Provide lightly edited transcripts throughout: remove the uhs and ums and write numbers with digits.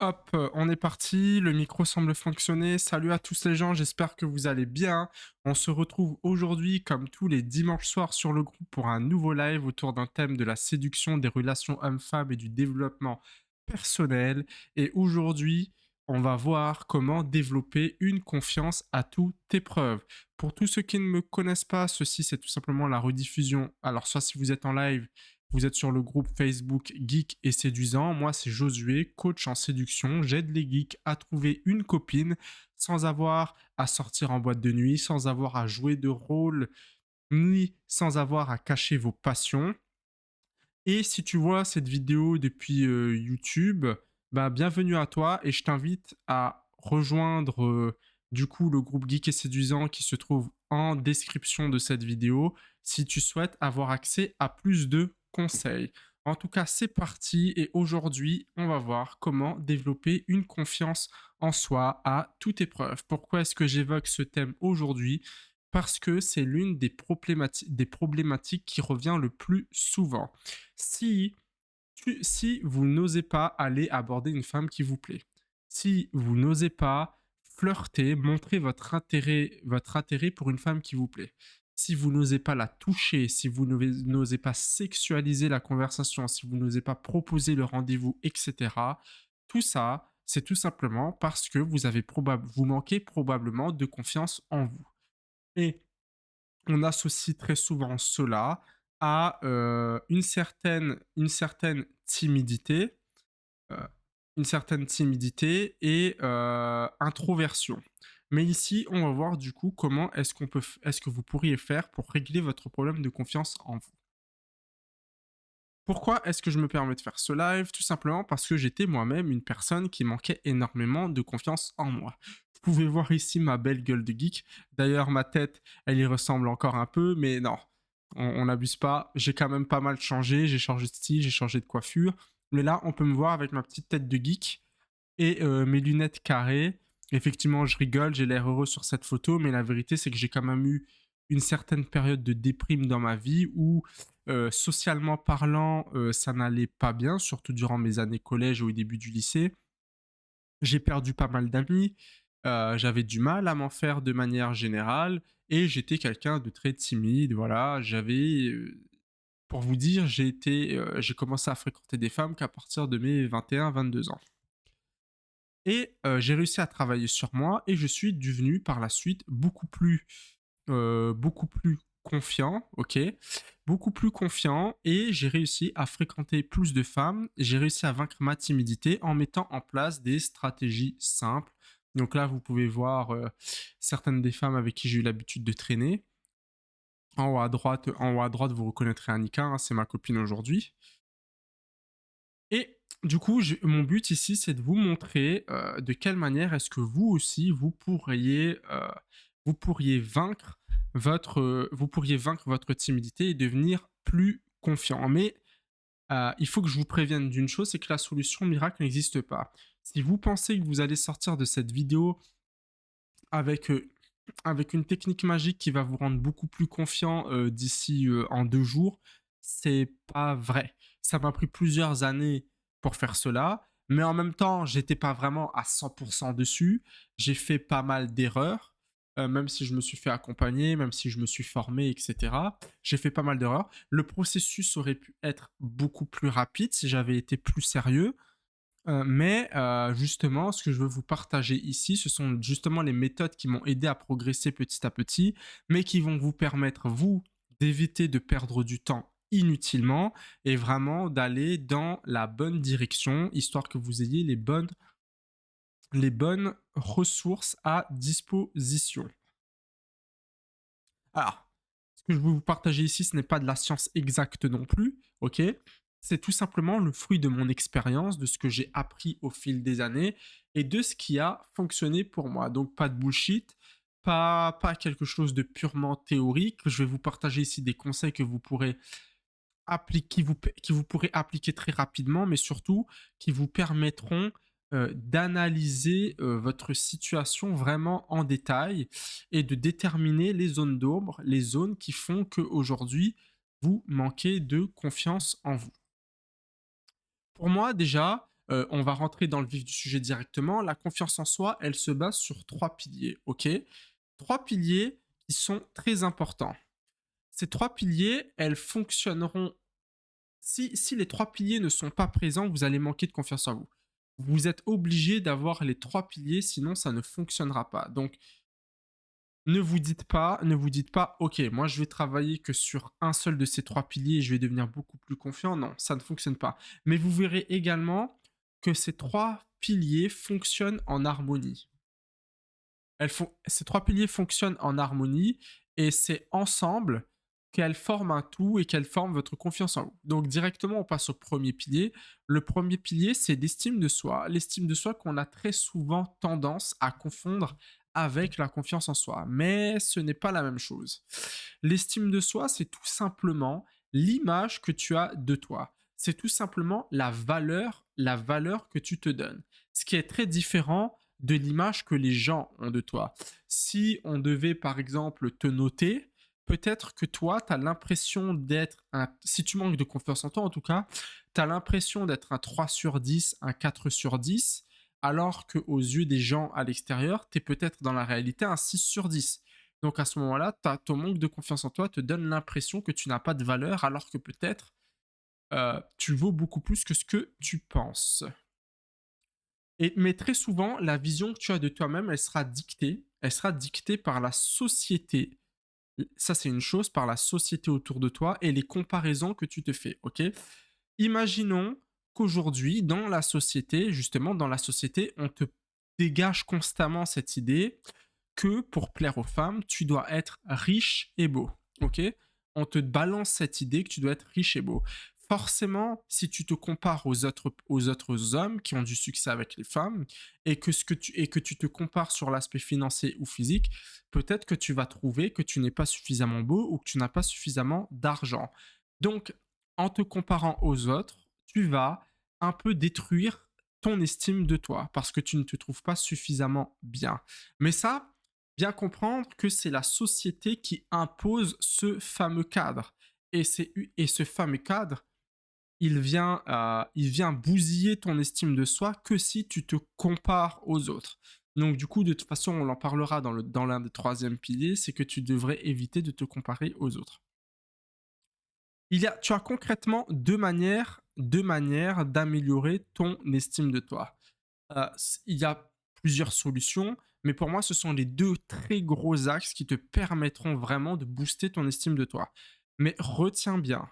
Hop, on est parti, le micro semble fonctionner. Salut à tous les gens, j'espère que vous allez bien. On se retrouve aujourd'hui, comme tous les dimanches soirs sur le groupe, pour un nouveau live autour d'un thème de la séduction, des relations hommes-femmes et du développement personnel. Et aujourd'hui, on va voir comment développer une confiance à toute épreuve. Pour tous ceux qui ne me connaissent pas, ceci c'est tout simplement la rediffusion. Alors soit si vous êtes en live, vous êtes sur le groupe Facebook Geek et Séduisant. Moi, c'est Josué, coach en séduction. J'aide les geeks à trouver une copine sans avoir à sortir en boîte de nuit, sans avoir à jouer de rôle, ni sans avoir à cacher vos passions. Et si tu vois cette vidéo depuis YouTube, bah, bienvenue à toi et je t'invite à rejoindre du coup le groupe Geek et Séduisant qui se trouve en description de cette vidéo si tu souhaites avoir accès à plus de conseils. En tout cas, c'est parti et aujourd'hui, on va voir comment développer une confiance en soi à toute épreuve. Pourquoi est-ce que j'évoque ce thème aujourd'hui? Parce que c'est l'une des problématiques qui revient le plus souvent. Si, si vous n'osez pas aller aborder une femme qui vous plaît, si vous n'osez pas flirter, montrer votre intérêt pour une femme qui vous plaît, si vous n'osez pas la toucher, si vous n'osez pas sexualiser la conversation, si vous n'osez pas proposer le rendez-vous, etc., tout ça, c'est tout simplement parce que vous manquez probablement de confiance en vous. Et on associe très souvent cela à une certaine timidité, euh, et introversion. Mais ici, on va voir du coup comment est-ce que vous pourriez faire pour régler votre problème de confiance en vous. Pourquoi est-ce que je me permets de faire ce live? Tout simplement parce que j'étais moi-même une personne qui manquait énormément de confiance en moi. Vous pouvez voir ici ma belle gueule de geek. D'ailleurs, ma tête, elle y ressemble encore un peu, mais non, on n'abuse pas. J'ai quand même pas mal changé. J'ai changé de style, j'ai changé de coiffure. Mais là, on peut me voir avec ma petite tête de geek et mes lunettes carrées. Effectivement, je rigole, j'ai l'air heureux sur cette photo, mais la vérité, c'est que j'ai quand même eu une certaine période de déprime dans ma vie où, socialement parlant, ça n'allait pas bien, surtout durant mes années collège et au début du lycée. J'ai perdu pas mal d'amis, j'avais du mal à m'en faire de manière générale et j'étais quelqu'un de très timide, voilà. Pour vous dire, j'ai commencé à fréquenter des femmes qu'à partir de mes 21-22 ans. Et j'ai réussi à travailler sur moi et je suis devenu par la suite beaucoup plus confiant, OK? Beaucoup plus confiant et j'ai réussi à fréquenter plus de femmes. J'ai réussi à vaincre ma timidité en mettant en place des stratégies simples. Donc là, vous pouvez voir, certaines des femmes avec qui j'ai eu l'habitude de traîner. En haut à droite, vous reconnaîtrez Annika, hein, c'est ma copine aujourd'hui. Et du coup, mon but ici, c'est de vous montrer de quelle manière est-ce que vous aussi, vous pourriez vaincre votre timidité et devenir plus confiant. Mais il faut que je vous prévienne d'une chose, c'est que la solution miracle n'existe pas. Si vous pensez que vous allez sortir de cette vidéo avec, avec une technique magique qui va vous rendre beaucoup plus confiant d'ici en 2 jours, c'est pas vrai. Ça m'a pris plusieurs années pour faire cela, mais en même temps, j'étais pas vraiment à 100% dessus. J'ai fait pas mal d'erreurs, même si je me suis fait accompagner, même si je me suis formé, etc. J'ai fait pas mal d'erreurs. Le processus aurait pu être beaucoup plus rapide si j'avais été plus sérieux. Mais justement, ce que je veux vous partager ici, ce sont justement les méthodes qui m'ont aidé à progresser petit à petit, mais qui vont vous permettre, vous, d'éviter de perdre du temps inutilement et vraiment d'aller dans la bonne direction, histoire que vous ayez les bonnes ressources à disposition. Alors, ce que je veux vous partager ici, ce n'est pas de la science exacte non plus, ok? C'est tout simplement le fruit de mon expérience, de ce que j'ai appris au fil des années et de ce qui a fonctionné pour moi. Donc, pas de bullshit, pas quelque chose de purement théorique. Je vais vous partager ici des conseils que vous pourrez qui vous pourrez appliquer très rapidement, mais surtout qui vous permettront d'analyser votre situation vraiment en détail et de déterminer les zones d'ombre, les zones qui font qu'aujourd'hui, vous manquez de confiance en vous. Pour moi, déjà, On va rentrer dans le vif du sujet directement. La confiance en soi, elle se base sur 3 piliers, OK? 3 piliers qui sont très importants. Ces 3 piliers, elles fonctionneront si les 3 piliers ne sont pas présents, vous allez manquer de confiance en vous. Vous êtes obligé d'avoir les 3 piliers, sinon ça ne fonctionnera pas. Donc ne vous dites pas: «OK, moi je vais travailler que sur un seul de ces 3 piliers et je vais devenir beaucoup plus confiant». Non, ça ne fonctionne pas. Mais vous verrez également que ces 3 piliers fonctionnent en harmonie. Ces 3 piliers fonctionnent en harmonie et c'est ensemble qu'elles forment un tout et qu'elles forment votre confiance en vous. Donc directement, on passe au premier pilier. Le premier pilier, c'est l'estime de soi. L'estime de soi qu'on a très souvent tendance à confondre avec la confiance en soi. Mais ce n'est pas la même chose. L'estime de soi, c'est tout simplement l'image que tu as de toi. C'est tout simplement la valeur que tu te donnes. Ce qui est très différent de l'image que les gens ont de toi. Si on devait par exemple te noter, peut-être que toi, tu as l'impression d'être si tu manques de confiance en toi en tout cas, tu as l'impression d'être un 3 sur 10, un 4 sur 10, alors qu'aux yeux des gens à l'extérieur, tu es peut-être dans la réalité un 6 sur 10. Donc à ce moment-là, ton manque de confiance en toi te donne l'impression que tu n'as pas de valeur, alors que peut-être tu vaux beaucoup plus que ce que tu penses. Mais très souvent, la vision que tu as de toi-même, elle sera dictée par la société. Ça, c'est une chose, par la société autour de toi et les comparaisons que tu te fais, ok? Imaginons qu'aujourd'hui, justement, dans la société, on te dégage constamment cette idée que pour plaire aux femmes, tu dois être riche et beau, ok? On te balance cette idée que tu dois être riche et beau. Forcément, si tu te compares aux autres hommes qui ont du succès avec les femmes et que tu te compares sur l'aspect financier ou physique, peut-être que tu vas trouver que tu n'es pas suffisamment beau ou que tu n'as pas suffisamment d'argent. Donc, en te comparant aux autres, tu vas un peu détruire ton estime de toi parce que tu ne te trouves pas suffisamment bien. Mais ça, bien comprendre que c'est la société qui impose ce fameux cadre. Et ce fameux cadre, il vient bousiller ton estime de soi que si tu te compares aux autres. Donc du coup, de toute façon, on en parlera dans l'un des troisièmes piliers, c'est que tu devrais éviter de te comparer aux autres. Tu as concrètement deux manières d'améliorer ton estime de toi. Il y a plusieurs solutions, mais pour moi, ce sont les deux très gros axes qui te permettront vraiment de booster ton estime de toi. Mais retiens bien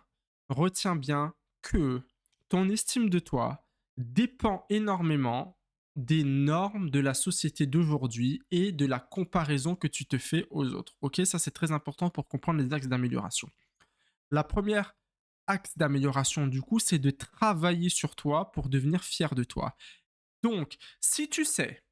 que ton estime de toi dépend énormément des normes de la société d'aujourd'hui et de la comparaison que tu te fais aux autres. Ok, ça c'est très important pour comprendre les axes d'amélioration. La première axe d'amélioration, du coup, c'est de travailler sur toi pour devenir fier de toi. Donc, si tu sais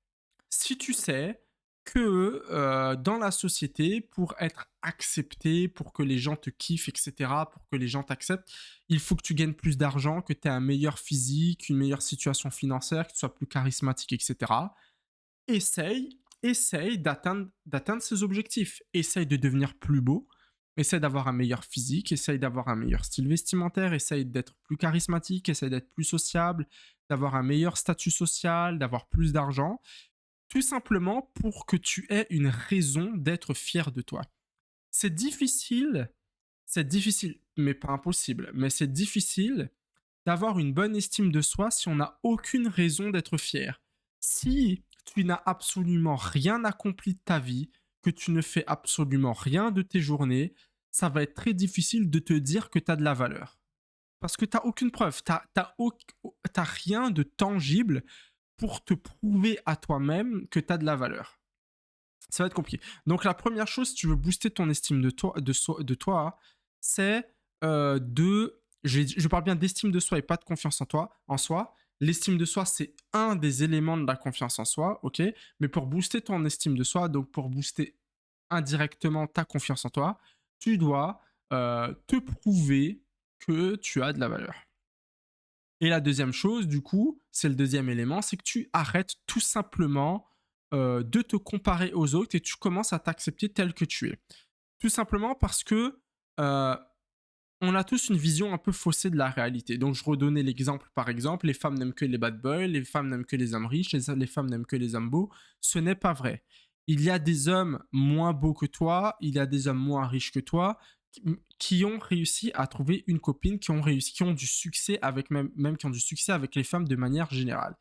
que dans la société, pour être accepté, pour que les gens te kiffent, etc., pour que les gens t'acceptent, il faut que tu gagnes plus d'argent, que tu aies un meilleur physique, une meilleure situation financière, que tu sois plus charismatique, etc. Essaye d'atteindre ces objectifs. Essaye de devenir plus beau. Essaye d'avoir un meilleur physique. Essaye d'avoir un meilleur style vestimentaire. Essaye d'être plus charismatique. Essaye d'être plus sociable. D'avoir un meilleur statut social. D'avoir plus d'argent. Tout simplement pour que tu aies une raison d'être fier de toi. C'est difficile, mais pas impossible. Mais c'est difficile d'avoir une bonne estime de soi si on n'a aucune raison d'être fier. Si tu n'as absolument rien accompli de ta vie, que tu ne fais absolument rien de tes journées, ça va être très difficile de te dire que tu as de la valeur. Parce que tu n'as aucune preuve, tu n'as rien de tangible pour te prouver à toi-même que tu as de la valeur. Ça va être compliqué. Donc la première chose, si tu veux booster ton estime de toi, c'est je parle bien d'estime de soi et pas de confiance en soi. L'estime de soi, c'est un des éléments de la confiance en soi, ok. Mais pour booster ton estime de soi, donc pour booster indirectement ta confiance en toi, tu dois te prouver que tu as de la valeur. Et la deuxième chose, du coup, c'est le deuxième élément, c'est que tu arrêtes tout simplement de te comparer aux autres et tu commences à t'accepter tel que tu es. Tout simplement parce que euh, on a tous une vision un peu faussée de la réalité. Donc, je redonnais l'exemple, par exemple, les femmes n'aiment que les bad boys, les femmes n'aiment que les hommes riches, les femmes n'aiment que les hommes beaux. Ce n'est pas vrai. Il y a des hommes moins beaux que toi, il y a des hommes moins riches que toi, qui ont réussi à trouver une copine, qui ont du succès avec même qui ont du succès avec les femmes de manière générale.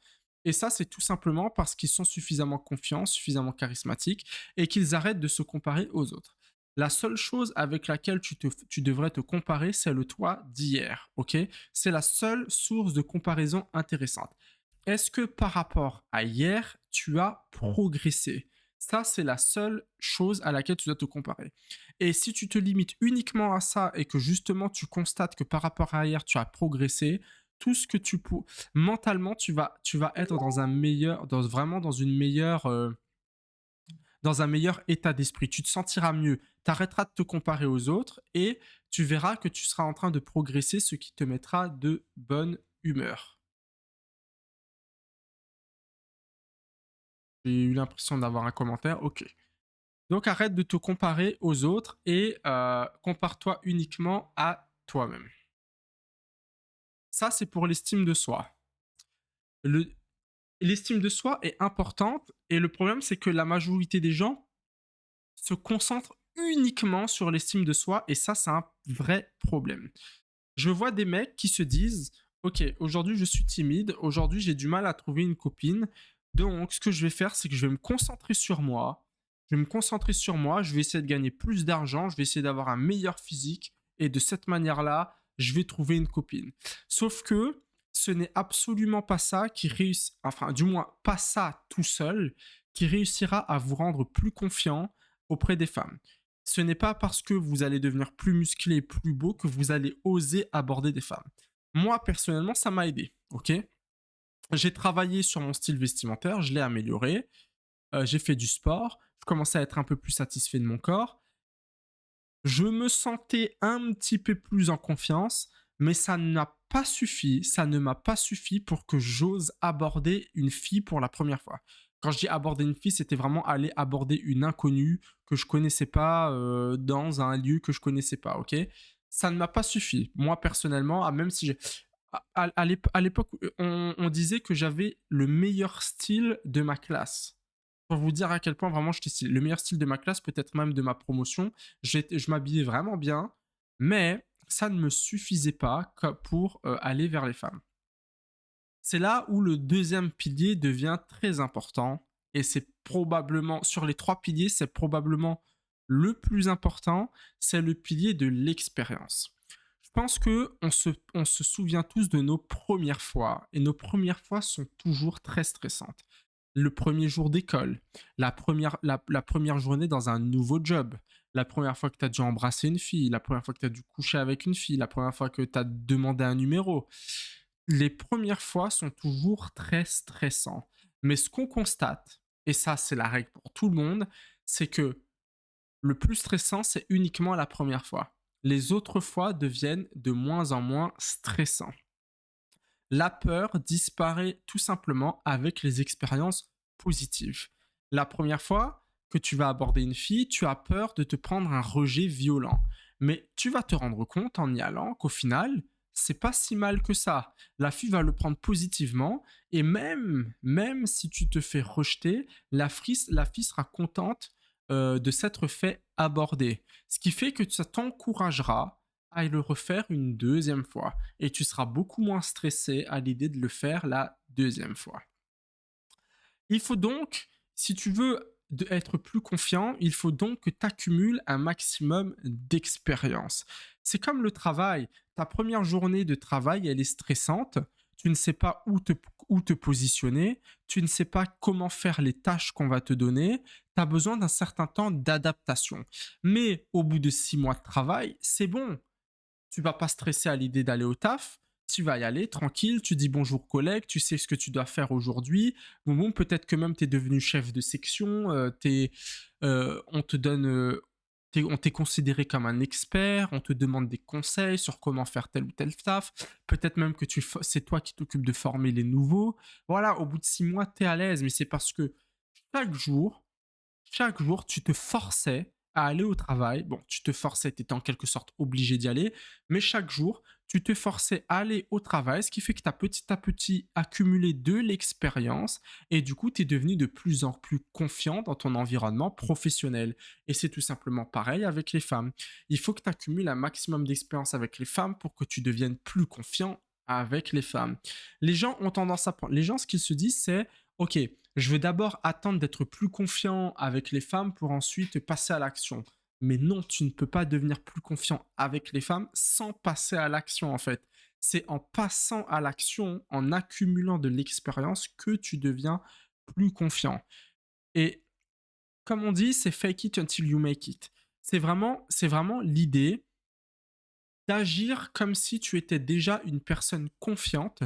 Et ça, c'est tout simplement parce qu'ils sont suffisamment confiants, suffisamment charismatiques, et qu'ils arrêtent de se comparer aux autres. La seule chose avec laquelle tu devrais te comparer, c'est le toi d'hier, ok? C'est la seule source de comparaison intéressante. Est-ce que par rapport à hier, tu as progressé? Ça, c'est la seule chose à laquelle tu dois te comparer. Et si tu te limites uniquement à ça et que justement tu constates que par rapport à hier, tu as progressé, tout ce que tu peux, mentalement, tu vas être dans un meilleur, vraiment dans un meilleur état d'esprit. Tu te sentiras mieux, tu arrêteras de te comparer aux autres et tu verras que tu seras en train de progresser, ce qui te mettra de bonne humeur. J'ai eu l'impression d'avoir un commentaire, ok. Donc arrête de te comparer aux autres et compare-toi uniquement à toi-même. Ça, c'est pour l'estime de soi. Le- L'estime de soi est importante et le problème, c'est que la majorité des gens se concentrent uniquement sur l'estime de soi et ça, c'est un vrai problème. Je vois des mecs qui se disent, ok, aujourd'hui je suis timide, aujourd'hui j'ai du mal à trouver une copine, donc ce que je vais faire, c'est que je vais me concentrer sur moi, je vais essayer de gagner plus d'argent, je vais essayer d'avoir un meilleur physique, et de cette manière-là, je vais trouver une copine. Sauf que ce n'est absolument pas ça qui réussit, enfin du moins pas ça tout seul, qui réussira à vous rendre plus confiant auprès des femmes. Ce n'est pas parce que vous allez devenir plus musclé et plus beau que vous allez oser aborder des femmes. Moi, personnellement, ça m'a aidé, ok? J'ai travaillé sur mon style vestimentaire, je l'ai amélioré, j'ai fait du sport, je commençais à être un peu plus satisfait de mon corps. Je me sentais un petit peu plus en confiance, mais ça n'a pas suffi, ça ne m'a pas suffi pour que j'ose aborder une fille pour la première fois. Quand je dis aborder une fille, c'était vraiment aller aborder une inconnue que je connaissais pas dans un lieu que je connaissais pas, ok? Ça ne m'a pas suffi. Moi, personnellement, même si j'ai... À l'époque, on disait que j'avais le meilleur style de ma classe. Pour vous dire à quel point vraiment j'étais le meilleur style de ma classe, peut-être même de ma promotion. Je m'habillais vraiment bien, mais ça ne me suffisait pas pour aller vers les femmes. C'est là où le deuxième pilier devient très important, et c'est probablement, sur les trois piliers, c'est probablement le plus important, c'est le pilier de l'expérience. Je pense que on se souvient tous de nos premières fois, et nos premières fois sont toujours très stressantes. Le premier jour d'école, la première journée dans un nouveau job, la première fois que tu as dû embrasser une fille, la première fois que tu as dû coucher avec une fille, la première fois que tu as demandé un numéro. Les premières fois sont toujours très stressantes. Mais ce qu'on constate, et ça c'est la règle pour tout le monde, c'est que le plus stressant, c'est uniquement la première fois. Les autres fois deviennent de moins en moins stressants. La peur disparaît tout simplement avec les expériences positives. La première fois que tu vas aborder une fille, tu as peur de te prendre un rejet violent. Mais tu vas te rendre compte en y allant qu'au final, c'est pas si mal que ça. La fille va le prendre positivement et même si tu te fais rejeter, la fille sera contente de s'être fait aborder. Ce qui fait que ça t'encouragera à le refaire une deuxième fois et tu seras beaucoup moins stressé à l'idée de le faire la deuxième fois. Il faut donc, si tu veux être plus confiant, il faut donc que tu accumules un maximum d'expérience. C'est comme le travail. Ta première journée de travail, elle est stressante. Tu ne sais pas où te positionner. Tu ne sais pas comment faire les tâches qu'on va te donner. Tu as besoin d'un certain temps d'adaptation. Mais au bout de 6 mois de travail, c'est bon, tu vas pas stresser à l'idée d'aller au taf. Tu vas y aller tranquille, tu dis bonjour collègue, tu sais ce que tu dois faire aujourd'hui. Bon, peut-être que même tu es devenu chef de section, on te donne, on t'est considéré comme un expert, on te demande des conseils sur comment faire tel ou tel taf. Peut-être même que c'est toi qui t'occupes de former les nouveaux. Voilà, au bout de 6 mois, tu es à l'aise, mais c'est parce que chaque jour, chaque jour, tu te forçais à aller au travail. Bon, tu te forçais, tu étais en quelque sorte obligé d'y aller, mais chaque jour, tu te forçais à aller au travail, ce qui fait que tu as petit à petit accumulé de l'expérience et du coup, tu es devenu de plus en plus confiant dans ton environnement professionnel. Et c'est tout simplement pareil avec les femmes. Il faut que tu accumules un maximum d'expérience avec les femmes pour que tu deviennes plus confiant avec les femmes. Les gens ont tendance à prendre. Les gens, ce qu'ils se disent, c'est OK, je vais d'abord attendre d'être plus confiant avec les femmes pour ensuite passer à l'action. Mais non, tu ne peux pas devenir plus confiant avec les femmes sans passer à l'action en fait. C'est en passant à l'action, en accumulant de l'expérience que tu deviens plus confiant. Et comme on dit, c'est fake it until you make it. C'est vraiment l'idée d'agir comme si tu étais déjà une personne confiante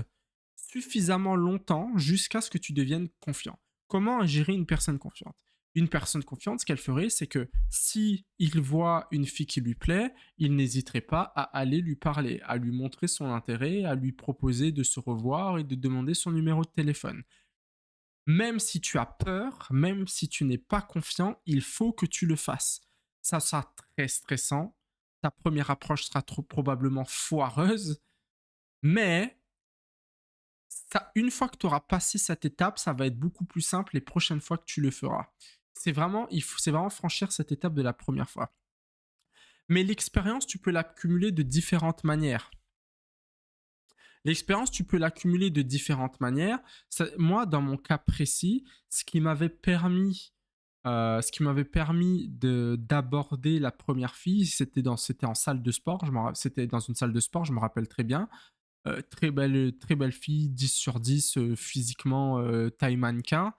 suffisamment longtemps jusqu'à ce que tu deviennes confiant. Comment gérer une personne confiante? Une personne confiante, ce qu'elle ferait, c'est que si il voit une fille qui lui plaît, il n'hésiterait pas à aller lui parler, à lui montrer son intérêt, à lui proposer de se revoir et de demander son numéro de téléphone. Même si tu as peur, même si tu n'es pas confiant, il faut que tu le fasses. Ça sera très stressant. Ta première approche sera probablement foireuse, mais ça, une fois que tu auras passé cette étape, ça va être beaucoup plus simple les prochaines fois que tu le feras. C'est vraiment franchir cette étape de la première fois. Mais l'expérience, tu peux l'accumuler de différentes manières. L'expérience, tu peux l'accumuler de différentes manières. Moi, dans mon cas précis, ce qui m'avait permis d'aborder la première fille, c'était en salle de sport. C'était dans une salle de sport, je me rappelle très bien. Très belle fille, 10 sur 10, physiquement, taille mannequin.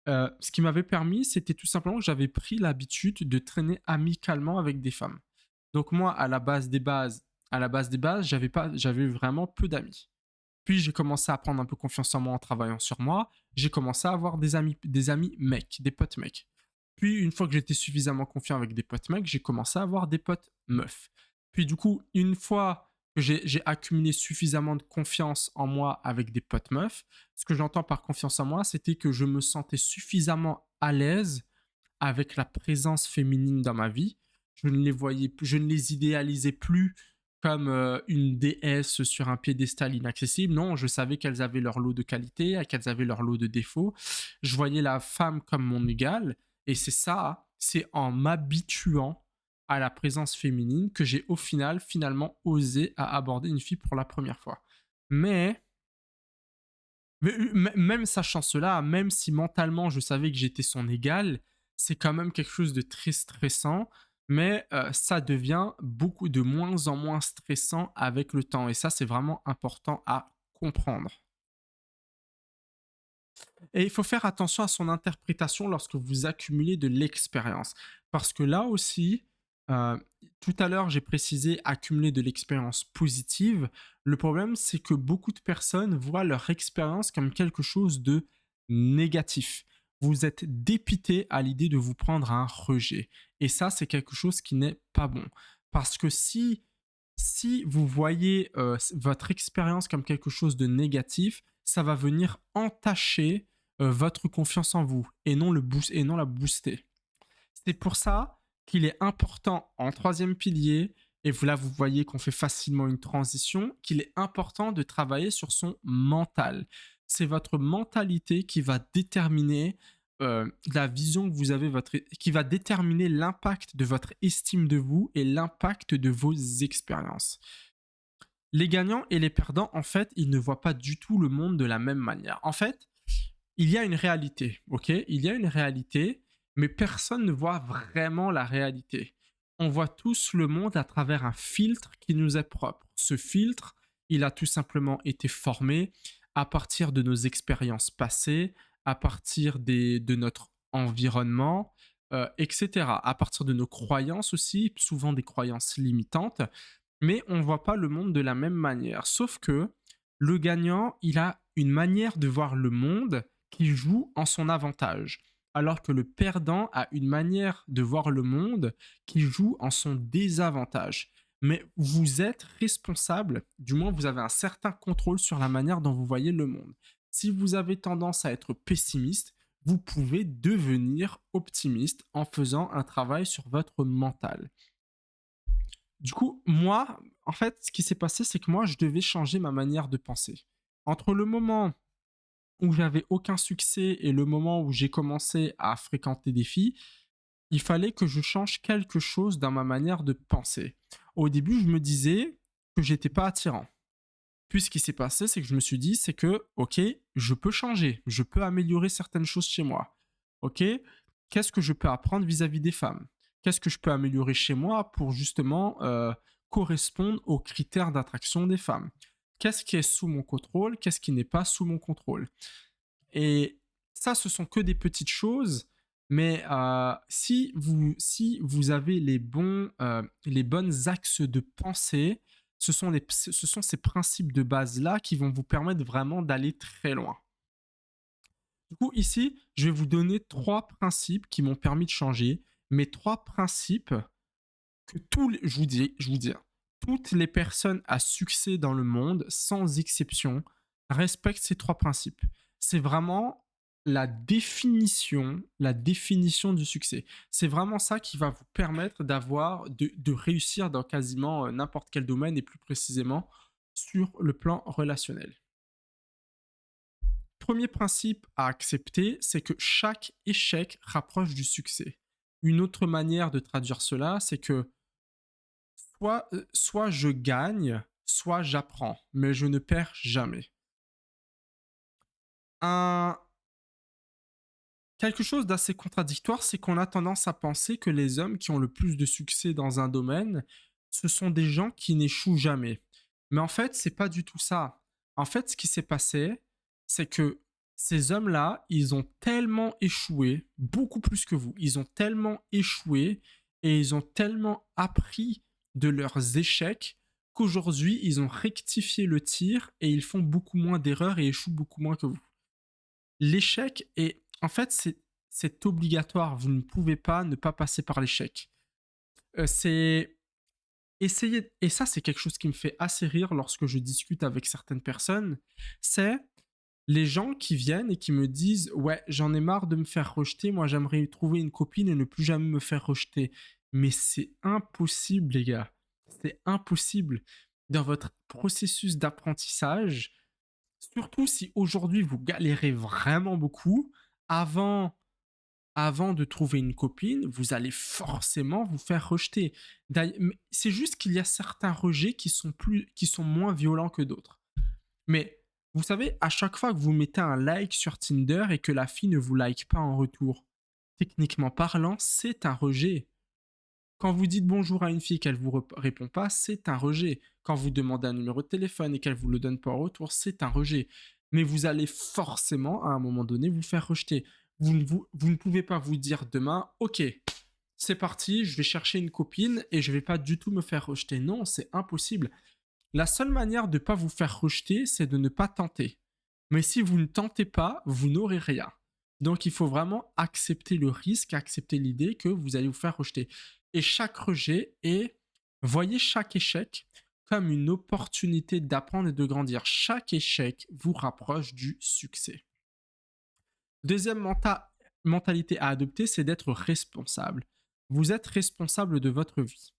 Ce qui m'avait permis, c'était tout simplement que j'avais pris l'habitude de traîner amicalement avec des femmes. Donc moi, à la base des bases, j'avais vraiment peu d'amis. Puis j'ai commencé à prendre un peu confiance en moi en travaillant sur moi. J'ai commencé à avoir des amis mecs, des potes mecs. Puis une fois que j'étais suffisamment confiant avec des potes mecs, j'ai commencé à avoir des potes meufs. Puis du coup, une fois que j'ai accumulé suffisamment de confiance en moi avec des potes meufs, ce que j'entends par confiance en moi, c'était que je me sentais suffisamment à l'aise avec la présence féminine dans ma vie. Je ne les idéalisais plus comme une déesse sur un piédestal inaccessible. Non, je savais qu'elles avaient leur lot de qualités, qu'elles avaient leur lot de défauts. Je voyais la femme comme mon égale. Et c'est en m'habituant à la présence féminine que j'ai au final, finalement, osé à aborder une fille pour la première fois. Mais même sachant cela, même si mentalement je savais que j'étais son égal, c'est quand même quelque chose de très stressant, mais ça devient beaucoup de moins en moins stressant avec le temps et ça, c'est vraiment important à comprendre. Et il faut faire attention à son interprétation lorsque vous accumulez de l'expérience. Parce que là aussi, euh, tout à l'heure, j'ai précisé accumuler de l'expérience positive. Le problème, c'est que beaucoup de personnes voient leur expérience comme quelque chose de négatif. Vous êtes dépité à l'idée de vous prendre un rejet. Et ça, c'est quelque chose qui n'est pas bon. Parce que si vous voyez votre expérience comme quelque chose de négatif, ça va venir entacher votre confiance en vous et non la booster. C'est pour ça qu'il est important en troisième pilier, et là vous voyez qu'on fait facilement une transition, qu'il est important de travailler sur son mental. C'est votre mentalité qui va déterminer la vision que vous avez, qui va déterminer l'impact de votre estime de vous et l'impact de vos expériences. Les gagnants et les perdants, en fait, ils ne voient pas du tout le monde de la même manière. En fait, il y a une réalité, ok? Il y a une réalité, mais personne ne voit vraiment la réalité. On voit tous le monde à travers un filtre qui nous est propre. Ce filtre, il a tout simplement été formé à partir de nos expériences passées, à partir de notre environnement, etc. À partir de nos croyances aussi, souvent des croyances limitantes, mais on ne voit pas le monde de la même manière. Sauf que le gagnant, il a une manière de voir le monde qui joue en son avantage, alors que le perdant a une manière de voir le monde qui joue en son désavantage. Mais vous êtes responsable, du moins vous avez un certain contrôle sur la manière dont vous voyez le monde. Si vous avez tendance à être pessimiste, vous pouvez devenir optimiste en faisant un travail sur votre mental. Du coup, moi, en fait, ce qui s'est passé, c'est que moi, je devais changer ma manière de penser. Entre le moment où j'avais aucun succès et le moment où j'ai commencé à fréquenter des filles, il fallait que je change quelque chose dans ma manière de penser. Au début, je me disais que j'étais pas attirant. Puis ce qui s'est passé, c'est que je me suis dit, c'est que, ok, je peux changer, je peux améliorer certaines choses chez moi. Ok, qu'est-ce que je peux apprendre vis-à-vis des femmes? Qu'est-ce que je peux améliorer chez moi pour justement correspondre aux critères d'attraction des femmes? Qu'est-ce qui est sous mon contrôle? Qu'est-ce qui n'est pas sous mon contrôle? Et ça, ce sont que des petites choses, mais si vous avez les bonnes axes de pensée, ce sont ces principes de base-là qui vont vous permettre vraiment d'aller très loin. Du coup, ici, je vais vous donner 3 principes qui m'ont permis de changer, mais 3 principes que je vous dis, hein, toutes les personnes à succès dans le monde, sans exception, respectent ces 3 principes. C'est vraiment la définition du succès. C'est vraiment ça qui va vous permettre de réussir dans quasiment n'importe quel domaine et plus précisément sur le plan relationnel. Premier principe à accepter, c'est que chaque échec rapproche du succès. Une autre manière de traduire cela, c'est que soit je gagne, soit j'apprends, mais je ne perds jamais. Un, Quelque chose d'assez contradictoire, c'est qu'on a tendance à penser que les hommes qui ont le plus de succès dans un domaine, ce sont des gens qui n'échouent jamais. Mais en fait, c'est pas du tout ça. En fait, ce qui s'est passé, c'est que ces hommes-là, ils ont tellement échoué, beaucoup plus que vous. Ils ont tellement échoué et ils ont tellement appris de leurs échecs qu'aujourd'hui, ils ont rectifié le tir et ils font beaucoup moins d'erreurs et échouent beaucoup moins que vous. L'échec est, en fait, c'est obligatoire. Vous ne pouvez pas ne pas passer par l'échec. C'est essayer, et ça, c'est quelque chose qui me fait assez rire lorsque je discute avec certaines personnes. C'est les gens qui viennent et qui me disent ouais, j'en ai marre de me faire rejeter. Moi, j'aimerais trouver une copine et ne plus jamais me faire rejeter. Mais c'est impossible, les gars. C'est impossible. Dans votre processus d'apprentissage, surtout si aujourd'hui vous galérez vraiment beaucoup, avant, avant de trouver une copine, vous allez forcément vous faire rejeter. C'est juste qu'il y a certains rejets qui sont moins violents que d'autres. Mais vous savez, à chaque fois que vous mettez un like sur Tinder et que la fille ne vous like pas en retour, techniquement parlant, c'est un rejet. Quand vous dites bonjour à une fille et qu'elle ne vous répond pas, c'est un rejet. Quand vous demandez un numéro de téléphone et qu'elle ne vous le donne pas en retour, c'est un rejet. Mais vous allez forcément, à un moment donné, vous faire rejeter. Vous ne pouvez pas vous dire demain, ok, c'est parti, je vais chercher une copine et je ne vais pas du tout me faire rejeter. Non, c'est impossible. La seule manière de ne pas vous faire rejeter, c'est de ne pas tenter. Mais si vous ne tentez pas, vous n'aurez rien. Donc il faut vraiment accepter le risque, accepter l'idée que vous allez vous faire rejeter. Et chaque rejet voyez chaque échec comme une opportunité d'apprendre et de grandir. Chaque échec vous rapproche du succès. Deuxième mentalité à adopter, c'est d'être responsable. Vous êtes responsable de votre vie.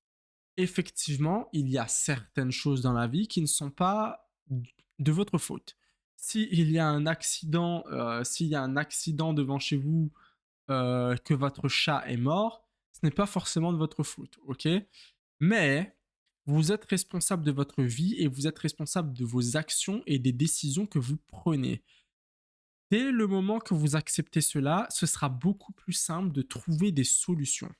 Effectivement, il y a certaines choses dans la vie qui ne sont pas de votre faute. S'il y a un accident, s'il y a un accident devant chez vous, que votre chat est mort, ce n'est pas forcément de votre faute, ok? Mais vous êtes responsable de votre vie et vous êtes responsable de vos actions et des décisions que vous prenez. Dès le moment que vous acceptez cela, ce sera beaucoup plus simple de trouver des solutions.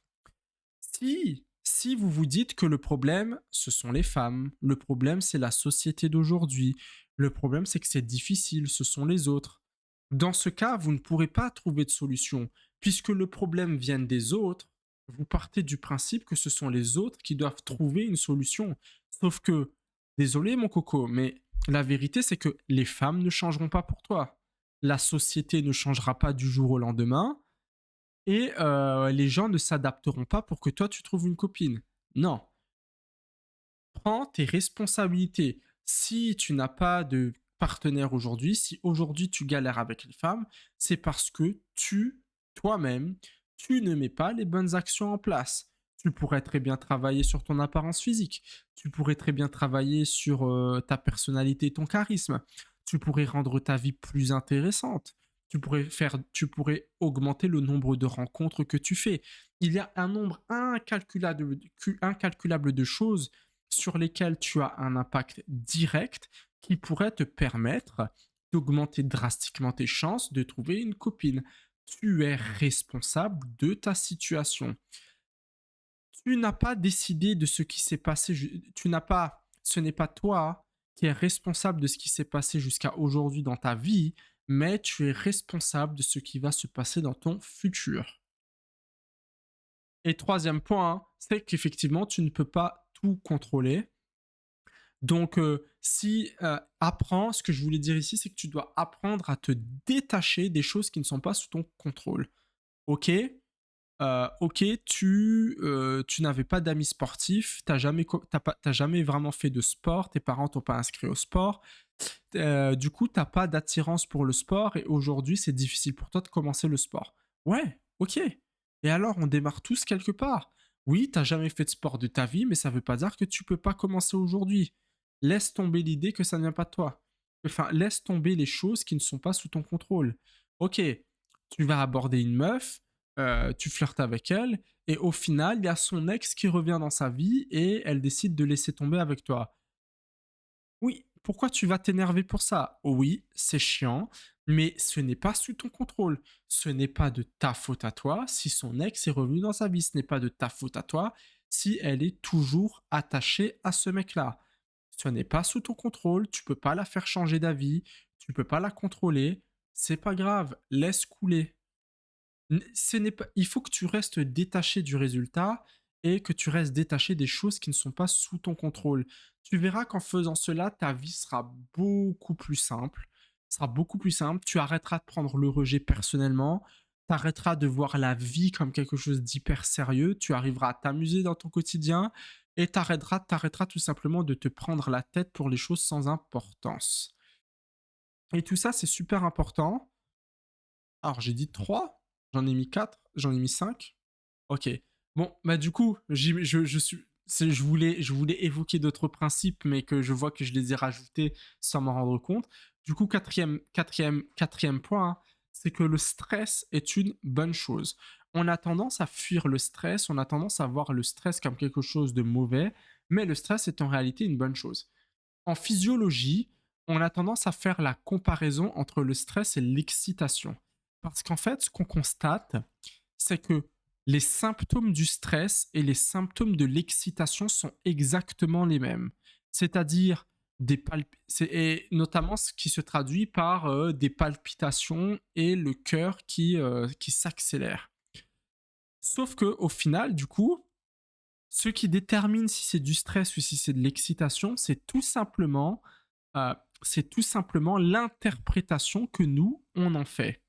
Si vous vous dites que le problème, ce sont les femmes, le problème, c'est la société d'aujourd'hui, le problème, c'est que c'est difficile, ce sont les autres. Dans ce cas, vous ne pourrez pas trouver de solution. Puisque le problème vient des autres, vous partez du principe que ce sont les autres qui doivent trouver une solution. Sauf que, désolé mon coco, mais la vérité, c'est que les femmes ne changeront pas pour toi. La société ne changera pas du jour au lendemain et les gens ne s'adapteront pas pour que toi tu trouves une copine. Non, prends tes responsabilités. Si tu n'as pas de partenaire aujourd'hui, si aujourd'hui tu galères avec les femmes, c'est parce que toi-même, tu ne mets pas les bonnes actions en place. Tu pourrais très bien travailler sur ton apparence physique. Tu pourrais très bien travailler sur ta personnalité, ton charisme. Tu pourrais rendre ta vie plus intéressante. Tu pourrais augmenter le nombre de rencontres que tu fais. Il y a un nombre incalculable de choses sur lesquelles tu as un impact direct qui pourrait te permettre d'augmenter drastiquement tes chances de trouver une copine. Tu es responsable de ta situation. Tu n'as pas décidé de ce qui s'est passé. Ce n'est pas toi qui es responsable de ce qui s'est passé jusqu'à aujourd'hui dans ta vie, mais tu es responsable de ce qui va se passer dans ton futur. Et troisième point, c'est qu'effectivement, tu ne peux pas tout contrôler. Donc, apprends, ce que je voulais dire ici, c'est que tu dois apprendre à te détacher des choses qui ne sont pas sous ton contrôle. Ok, ok, tu n'avais pas d'amis sportifs, t'as jamais vraiment fait de sport, tes parents t'ont pas inscrit au sport, du coup, t'as pas d'attirance pour le sport et aujourd'hui, c'est difficile pour toi de commencer le sport. Ouais, ok. Et alors, on démarre tous quelque part. Oui, t'as jamais fait de sport de ta vie, mais ça veut pas dire que tu peux pas commencer aujourd'hui. Laisse tomber l'idée que ça ne vient pas de toi. Enfin, laisse tomber les choses qui ne sont pas sous ton contrôle. Ok, tu vas aborder une meuf, tu flirtes avec elle, et au final, il y a son ex qui revient dans sa vie et elle décide de laisser tomber avec toi. Oui, pourquoi tu vas t'énerver pour ça? Oui, c'est chiant, mais ce n'est pas sous ton contrôle. Ce n'est pas de ta faute à toi si son ex est revenu dans sa vie. Ce n'est pas de ta faute à toi si elle est toujours attachée à ce mec-là. Ce n'est pas sous ton contrôle, tu peux pas la faire changer d'avis, tu peux pas la contrôler. C'est pas grave, laisse couler. Il faut que tu restes détaché du résultat et que tu restes détaché des choses qui ne sont pas sous ton contrôle. Tu verras qu'en faisant cela, ta vie sera beaucoup plus simple. Sera beaucoup plus simple. Tu arrêteras de prendre le rejet personnellement. Tu arrêteras de voir la vie comme quelque chose d'hyper sérieux. Tu arriveras à t'amuser dans ton quotidien et t'arrêteras tout simplement de te prendre la tête pour les choses sans importance. Et tout ça, c'est super important. Alors, j'ai dit 3, j'en ai mis 4, j'en ai mis 5. Ok. Bon, bah du coup, je voulais évoquer d'autres principes, mais que je vois que je les ai rajoutés sans m'en rendre compte. Du coup, quatrième point, hein, c'est que le stress est une bonne chose. On a tendance à fuir le stress, on a tendance à voir le stress comme quelque chose de mauvais, mais le stress est en réalité une bonne chose. En physiologie, on a tendance à faire la comparaison entre le stress et l'excitation. Parce qu'en fait, ce qu'on constate, c'est que les symptômes du stress et les symptômes de l'excitation sont exactement les mêmes. C'est-à-dire et notamment ce qui se traduit par des palpitations et le cœur qui s'accélère. Sauf que au final, du coup, ce qui détermine si c'est du stress ou si c'est de l'excitation, c'est tout simplement l'interprétation que nous, on en fait.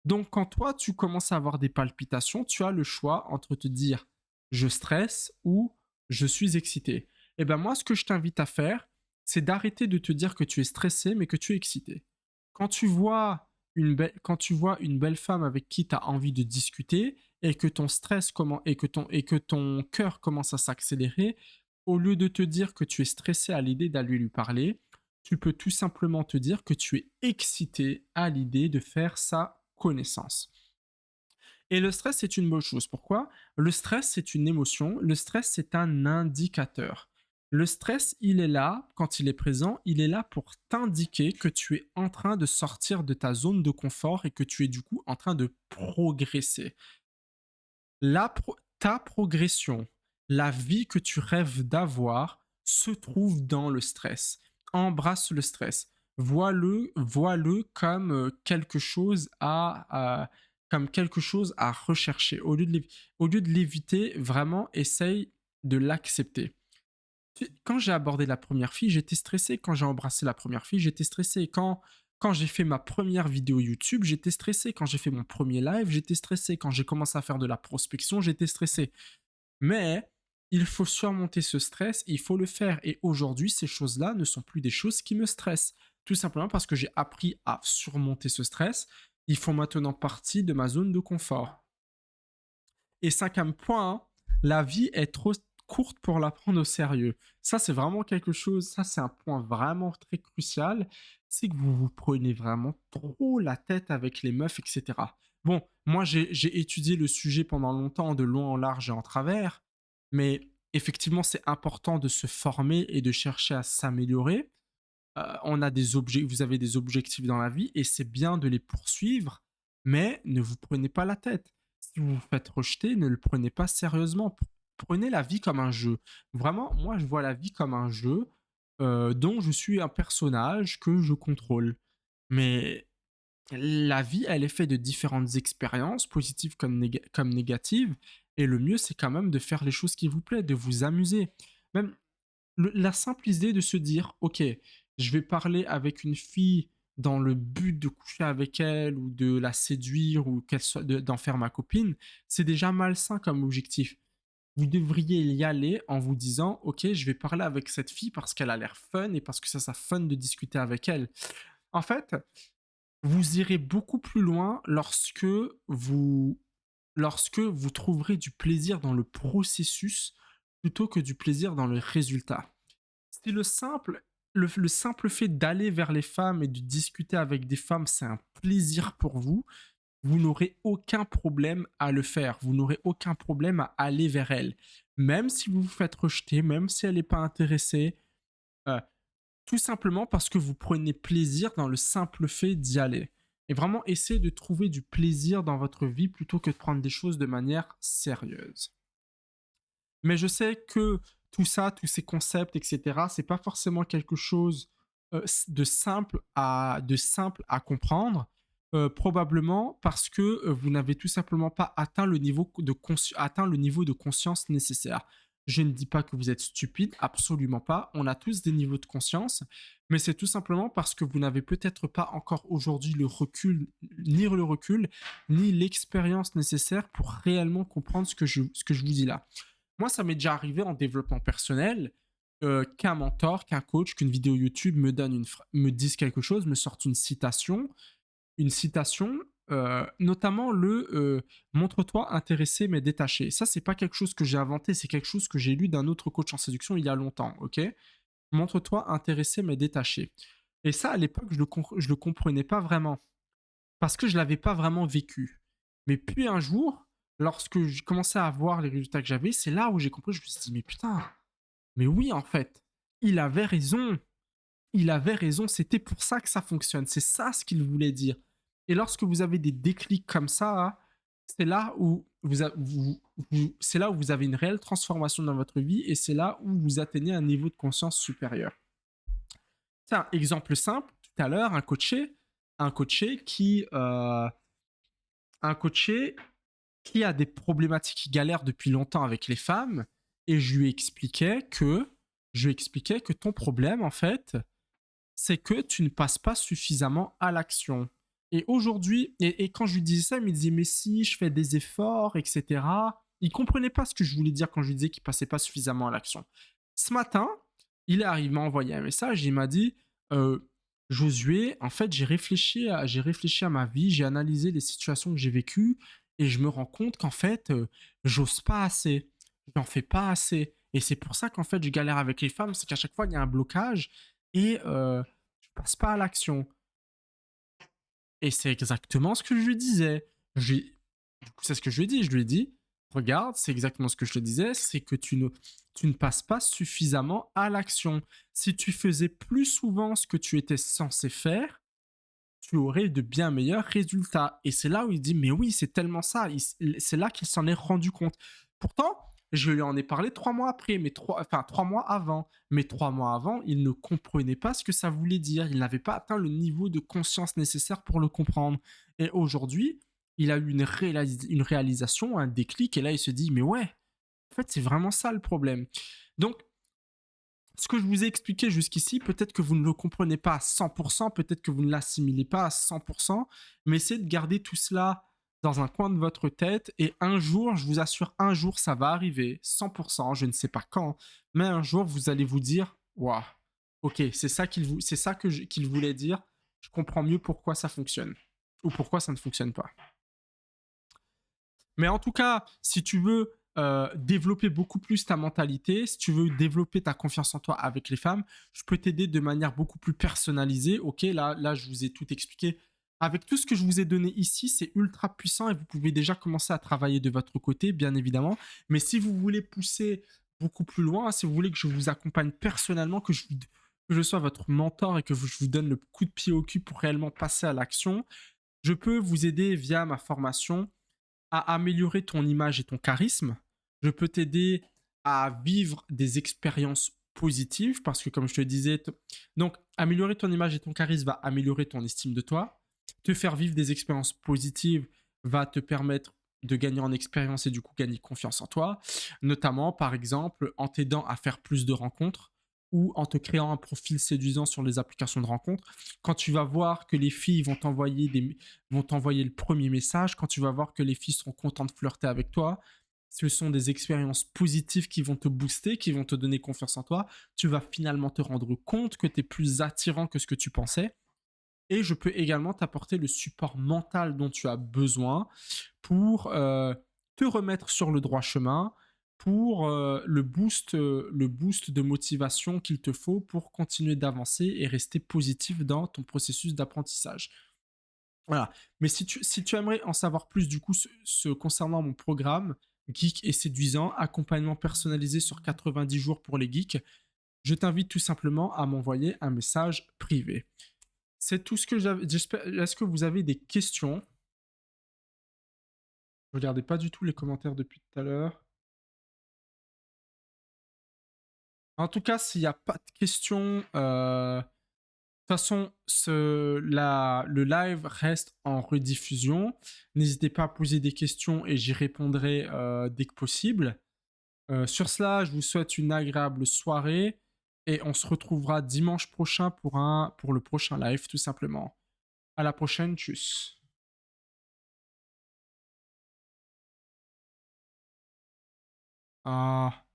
Donc, quand toi, tu commences à avoir des palpitations, tu as le choix entre te dire je stresse ou je suis excité. Et ben moi, ce que je t'invite à faire, c'est d'arrêter de te dire que tu es stressé, mais que tu es excité. Quand tu vois quand tu vois une belle femme avec qui tu as envie de discuter et que ton stress et que ton cœur commence à s'accélérer, au lieu de te dire que tu es stressé à l'idée d'aller lui parler, tu peux tout simplement te dire que tu es excité à l'idée de faire sa connaissance. Et le stress, c'est une bonne chose. Pourquoi? Le stress, c'est une émotion. Le stress, c'est un indicateur. Le stress, il est là, quand il est présent, il est là pour t'indiquer que tu es en train de sortir de ta zone de confort et que tu es du coup en train de progresser. Ta progression, la vie que tu rêves d'avoir, se trouve dans le stress. Embrasse le stress. Vois-le comme comme quelque chose à rechercher. Au lieu de l'éviter, vraiment, essaye de l'accepter. Quand j'ai abordé la première fille, j'étais stressé. Quand j'ai embrassé la première fille, j'étais stressé. Quand j'ai fait ma première vidéo YouTube, j'étais stressé. Quand j'ai fait mon premier live, j'étais stressé. Quand j'ai commencé à faire de la prospection, j'étais stressé. Mais il faut surmonter ce stress, il faut le faire. Et aujourd'hui, ces choses-là ne sont plus des choses qui me stressent. Tout simplement parce que j'ai appris à surmonter ce stress. Ils font maintenant partie de ma zone de confort. Et cinquième point, hein, la vie est trop courte pour la prendre au sérieux. Ça, c'est vraiment quelque chose, ça, c'est un point vraiment très crucial. C'est que vous vous prenez vraiment trop la tête avec les meufs, etc. Bon, moi, j'ai étudié le sujet pendant longtemps, de long en large et en travers, mais effectivement, c'est important de se former et de chercher à s'améliorer. Vous avez des objectifs dans la vie et c'est bien de les poursuivre, mais ne vous prenez pas la tête. Si vous vous faites rejeter, ne le prenez pas sérieusement. Prenez la vie comme un jeu. Vraiment, moi, je vois la vie comme un jeu dont je suis un personnage que je contrôle. Mais la vie, elle est faite de différentes expériences, positives comme négatives, et le mieux, c'est quand même de faire les choses qui vous plaisent, de vous amuser. Même la simple idée de se dire, ok, je vais parler avec une fille dans le but de coucher avec elle ou de la séduire ou d'en faire ma copine, c'est déjà malsain comme objectif. Vous devriez y aller en vous disant, ok, je vais parler avec cette fille parce qu'elle a l'air fun et parce que ça fun de discuter avec elle. En fait, vous irez beaucoup plus loin lorsque vous trouverez du plaisir dans le processus plutôt que du plaisir dans le résultat. Si le simple fait d'aller vers les femmes et de discuter avec des femmes, c'est un plaisir pour vous, vous n'aurez aucun problème à le faire. Vous n'aurez aucun problème à aller vers elle. Même si vous vous faites rejeter, même si elle n'est pas intéressée, euh, tout simplement parce que vous prenez plaisir dans le simple fait d'y aller. Et vraiment, essayez de trouver du plaisir dans votre vie plutôt que de prendre des choses de manière sérieuse. Mais je sais que tout ça, tous ces concepts, etc., c'est pas forcément quelque chose de simple à comprendre. Probablement parce que vous n'avez tout simplement pas atteint atteint le niveau de conscience nécessaire. Je ne dis pas que vous êtes stupide, absolument pas. On a tous des niveaux de conscience, mais c'est tout simplement parce que vous n'avez peut-être pas encore aujourd'hui le recul, ni l'expérience nécessaire pour réellement comprendre ce que je vous dis là. Moi, ça m'est déjà arrivé en développement personnel qu'un mentor, qu'un coach, qu'une vidéo YouTube me dise quelque chose, me sorte une citation, notamment montre-toi intéressé mais détaché. Ça, c'est pas quelque chose que j'ai inventé, c'est quelque chose que j'ai lu d'un autre coach en séduction il y a longtemps, ok? Montre-toi intéressé mais détaché. Et ça, à l'époque, je le comprenais pas vraiment parce que je l'avais pas vraiment vécu. Mais puis un jour, lorsque je commençais à voir les résultats que j'avais, c'est là où j'ai compris, je me suis dit, mais putain, mais oui, en fait, il avait raison. Il avait raison, c'était pour ça que ça fonctionne. C'est ça ce qu'il voulait dire. Et lorsque vous avez des déclics comme ça, c'est là où c'est là où vous avez une réelle transformation dans votre vie et c'est là où vous atteignez un niveau de conscience supérieur. Tiens, exemple simple, tout à l'heure, un coaché un coaché qui a des problématiques, qui galère depuis longtemps avec les femmes, et je lui expliquais que ton problème, en fait, c'est que tu ne passes pas suffisamment à l'action. Et aujourd'hui, et quand je lui disais ça, il me disait, mais si, je fais des efforts, etc. Il comprenait pas ce que je voulais dire quand je lui disais qu'il passait pas suffisamment à l'action. Ce matin, il m'a envoyé un message, il m'a dit, euh, Josué, en fait, j'ai réfléchi à ma vie, j'ai analysé les situations que j'ai vécues, et je me rends compte qu'en fait, j'ose pas assez, j'en fais pas assez. Et c'est pour ça qu'en fait, je galère avec les femmes, c'est qu'à chaque fois, il y a un blocage, et je passe pas à l'action. Et c'est exactement ce que je lui disais. C'est ce que je lui ai dit. Je lui ai dit, regarde, c'est exactement ce que je te disais, c'est que tu ne passes pas suffisamment à l'action. Si tu faisais plus souvent ce que tu étais censé faire, tu aurais de bien meilleurs résultats. Et c'est là où il dit, mais oui, c'est tellement ça. C'est là qu'il s'en est rendu compte. Pourtant, je lui en ai parlé 3 mois après, enfin 3 mois avant. Mais 3 mois avant, il ne comprenait pas ce que ça voulait dire. Il n'avait pas atteint le niveau de conscience nécessaire pour le comprendre. Et aujourd'hui, il a eu une réalisation, un déclic, et là il se dit, mais ouais, en fait c'est vraiment ça le problème. Donc, ce que je vous ai expliqué jusqu'ici, peut-être que vous ne le comprenez pas à 100%, peut-être que vous ne l'assimilez pas à 100%, mais essayez de garder tout cela dans un coin de votre tête et un jour, je vous assure, un jour ça va arriver, 100%, je ne sais pas quand, mais un jour vous allez vous dire, waouh, Ok, c'est ça qu'il voulait dire. Je comprends mieux pourquoi ça fonctionne ou pourquoi ça ne fonctionne pas. Mais en tout cas, si tu veux développer beaucoup plus ta mentalité, si tu veux développer ta confiance en toi avec les femmes, je peux t'aider de manière beaucoup plus personnalisée. Ok, là, je vous ai tout expliqué. Avec tout ce que je vous ai donné ici, c'est ultra puissant et vous pouvez déjà commencer à travailler de votre côté, bien évidemment. Mais si vous voulez pousser beaucoup plus loin, si vous voulez que je vous accompagne personnellement, que je sois votre mentor et que je vous donne le coup de pied au cul pour réellement passer à l'action, je peux vous aider via ma formation à améliorer ton image et ton charisme. Je peux t'aider à vivre des expériences positives parce que, comme je te disais, donc améliorer ton image et ton charisme va améliorer ton estime de toi. Te faire vivre des expériences positives va te permettre de gagner en expérience et du coup gagner confiance en toi, notamment par exemple en t'aidant à faire plus de rencontres ou en te créant un profil séduisant sur les applications de rencontres. Quand tu vas voir que les filles vont t'envoyer le premier message, quand tu vas voir que les filles seront contentes de flirter avec toi, ce sont des expériences positives qui vont te booster, qui vont te donner confiance en toi. Tu vas finalement te rendre compte que tu es plus attirant que ce que tu pensais. Et je peux également t'apporter le support mental dont tu as besoin pour te remettre sur le droit chemin, pour le boost de motivation qu'il te faut pour continuer d'avancer et rester positif dans ton processus d'apprentissage. Voilà. Mais si tu aimerais en savoir plus, du coup, concernant mon programme Geek et séduisant, accompagnement personnalisé sur 90 jours pour les geeks, je t'invite tout simplement à m'envoyer un message privé. C'est tout ce que j'avais. Est-ce que vous avez des questions? Je regardais pas du tout les commentaires depuis tout à l'heure. En tout cas, s'il n'y a pas de questions, de toute façon, le live reste en rediffusion. N'hésitez pas à poser des questions et j'y répondrai dès que possible. Sur cela, je vous souhaite une agréable soirée et on se retrouvera dimanche prochain pour le prochain live, tout simplement. À la prochaine, tchuss. Ah.